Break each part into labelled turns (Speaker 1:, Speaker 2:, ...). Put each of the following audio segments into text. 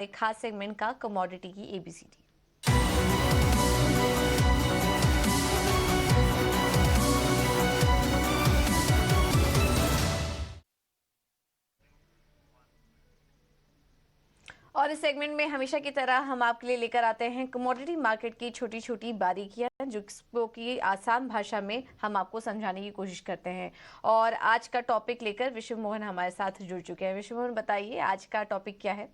Speaker 1: एक खास सेगमेंट का कमोडिटी की एबीसीडी। और इस सेगमेंट में हमेशा की तरह हम आपके लिए लेकर आते हैं कमोडिटी मार्केट की छोटी छोटी बारीकियां जो कि आसान भाषा में हम आपको समझाने की कोशिश करते हैं। और आज का टॉपिक लेकर विश्व मोहन हमारे साथ जुड़ चुके हैं। विश्व मोहन, बताइए आज का टॉपिक क्या है?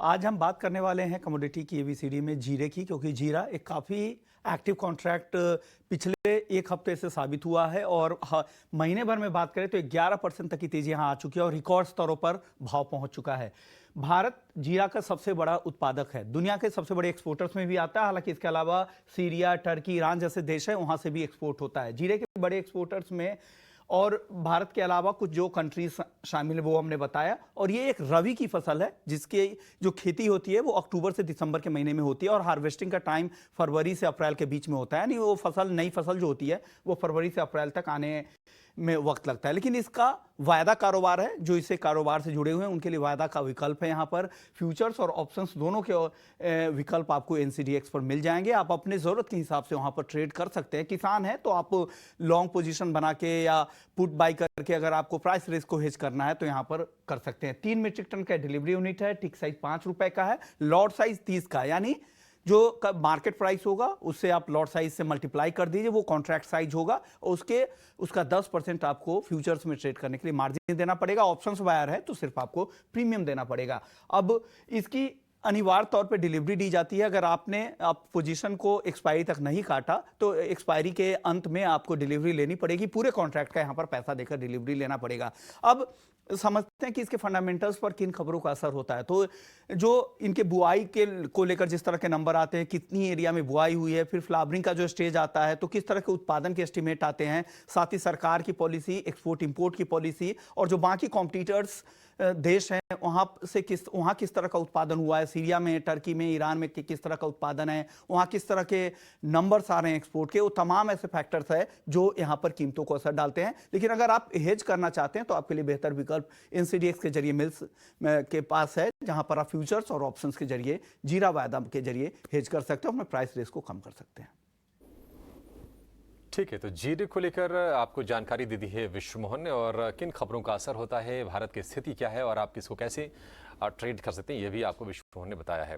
Speaker 2: आज हम बात करने वाले हैं कमोडिटी की एबीसीडी में जीरे की, क्योंकि जीरा एक काफ़ी एक्टिव कॉन्ट्रैक्ट पिछले एक हफ्ते से साबित हुआ है और महीने भर में बात करें तो 11% तक की तेजी यहाँ आ चुकी है और रिकॉर्ड स्तरों पर भाव पहुंच चुका है। भारत जीरा का सबसे बड़ा उत्पादक है, दुनिया के सबसे बड़े एक्सपोर्टर्स में भी आता है। हालांकि इसके अलावा सीरिया, टर्की, ईरान जैसे देश है वहां से भी एक्सपोर्ट होता है। जीरे के बड़े एक्सपोर्टर्स में और भारत के अलावा कुछ जो कंट्रीज शामिल है वो हमने बताया। और ये एक रबी की फसल है जिसकी जो खेती होती है वो अक्टूबर से दिसंबर के महीने में होती है और हार्वेस्टिंग का टाइम फरवरी से अप्रैल के बीच में होता है। यानी वो फसल, नई फसल जो होती है वो फरवरी से अप्रैल तक आने में वक्त लगता है। लेकिन इसका वायदा कारोबार है, जो इसे कारोबार से जुड़े हुए हैं उनके लिए वायदा का विकल्प है। यहाँ पर फ्यूचर्स और ऑप्शंस दोनों के विकल्प आपको एनसीडीएक्स पर मिल जाएंगे। आप अपने ज़रूरत के हिसाब से वहाँ पर ट्रेड कर सकते हैं। किसान है तो आप लॉन्ग पोजीशन बना के या पुट बाई करके अगर आपको प्राइस रिस्क को हेज करना है तो यहाँ पर कर सकते हैं। 3 मीट्रिक टन का डिलीवरी यूनिट है, टिक साइज 5 रुपए का है, लॉट साइज 30 का, यानी जो मार्केट प्राइस होगा उससे आप लॉट साइज से मल्टीप्लाई कर दीजिए, वो कॉन्ट्रैक्ट साइज होगा और उसका 10% आपको फ्यूचर्स में ट्रेड करने के लिए मार्जिन देना पड़ेगा। ऑप्शंस बायर है तो सिर्फ आपको प्रीमियम देना पड़ेगा। अब इसकी अनिवार्य तौर पे डिलीवरी दी जाती है। अगर आप पोजीशन को एक्सपायरी तक नहीं काटा तो एक्सपायरी के अंत में आपको डिलीवरी लेनी पड़ेगी। पूरे कॉन्ट्रैक्ट का यहाँ पर पैसा देकर डिलीवरी लेना पड़ेगा। अब समझते हैं कि इसके फंडामेंटल्स पर किन खबरों का असर होता है। तो जो इनके बुआई के को लेकर जिस तरह के नंबर आते हैं, कितनी एरिया में बुआई हुई है, फिर फ्लावरिंग का जो स्टेज आता है तो किस तरह के उत्पादन के एस्टिमेट आते हैं, साथ ही सरकार की पॉलिसी, एक्सपोर्ट इंपोर्ट की पॉलिसी और जो बाकी कॉम्पिटिटर्स देश हैं वहाँ किस तरह का उत्पादन हुआ है, सीरिया में, टर्की में, ईरान में किस तरह का उत्पादन है, वहाँ किस तरह के नंबर्स आ रहे हैं एक्सपोर्ट के, वो तमाम ऐसे फैक्टर्स है जो यहाँ पर कीमतों को असर डालते हैं। लेकिन अगर आप हेज करना चाहते हैं तो आपके लिए बेहतर विकल्प एनसीडीएक्स के जरिए मिल्स के पास है, जहां पर आप फ्यूचर्स और ऑप्शंस के जरिए, जीरा वायदा के जरिए हेज कर सकते हो, अपने प्राइस रिस्क को कम कर सकते हैं।
Speaker 3: ठीक है, तो जीरे को लेकर आपको जानकारी दे दी है विश्व मोहन ने, और किन खबरों का असर होता है, भारत की स्थिति क्या है और आप इसको कैसे ट्रेड कर सकते हैं, ये भी आपको विश्व मोहन ने बताया है।